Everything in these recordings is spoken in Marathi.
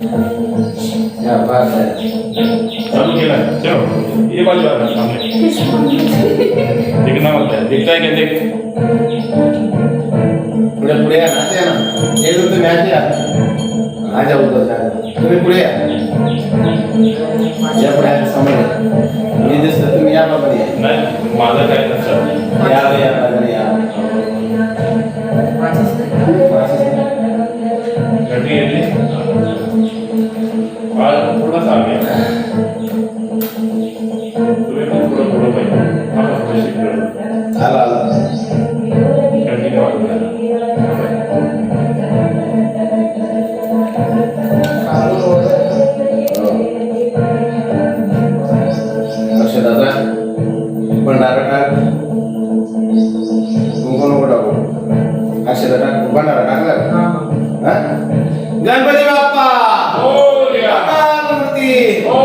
क्या बात है. चालू केला चलो ये बाजू आ सामने दिखना होता है दिखता है क्या देख पुढे पुढे या ना ते ना हे जो तुम्ही आधी या आ जाऊ तो तुम्ही पुढे या पुढे समोर मी दिसतं तुम्ही या बाबा या नाही माझं काय नसतं या बाजूने या घंटी घेतली थोडासा आगे तुम्ही पण थोडं पुढं पाहिजे आपण थोडं शिकलो आला आला कंटिन्यू वाटलं दादा भंडारा टाक कुंकू नको टाकू अक्षदा टाक भंडारा टाकला गणपती बाप्पा हो या मूर्ती हो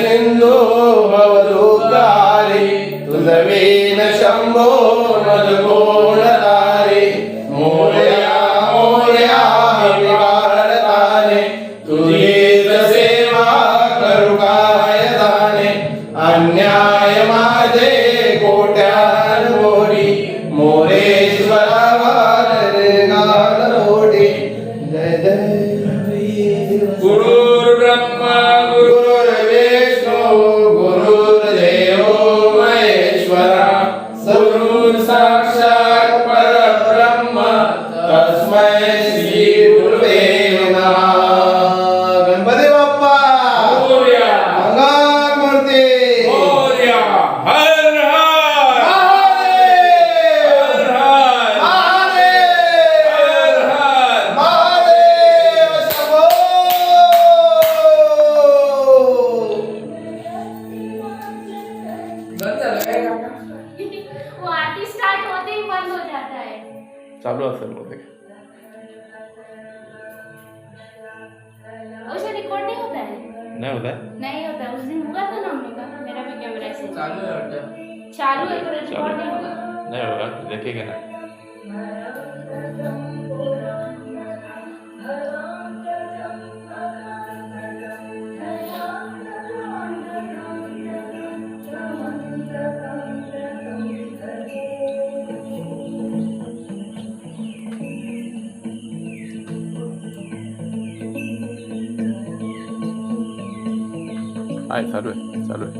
सिंधू भवदुःखारी तुझवीन शंभो मदगोण तारे मोरया मोरया विवारताने तुझीच सेवा करू काय जाणे अन्याय माझे कोट्यान गोडी मोरेश्वरा गाल रोडी जय जय हरी गुरुर्ब्रह्मा गुरुर्विष्णू गुरुर्देवो महेश्वरा गुरुर् साक्षात् परब्रह्म तस्मै श्री गुरुवे नमः गणपती बाप्पा मोरया मंगलमूर्ती मोरया हर हर महादेव हर हर महादेव हर महादेव हर शंभो वो आरती स्टार्ट होते ही बंद हो जाता है। चालू असेल बहुतेक उसे रिकॉर्ड नहीं होता है। नाही होत आहे नहीं होता है। उस दिन हुआ था ना हम लोग का, मेरा भी कैमरा ऐसे चालू है बेटा। चालू है पर रिकॉर्ड नहीं होगा। नाही होगा देखेगा ना आहे चालू आहे चालू आहे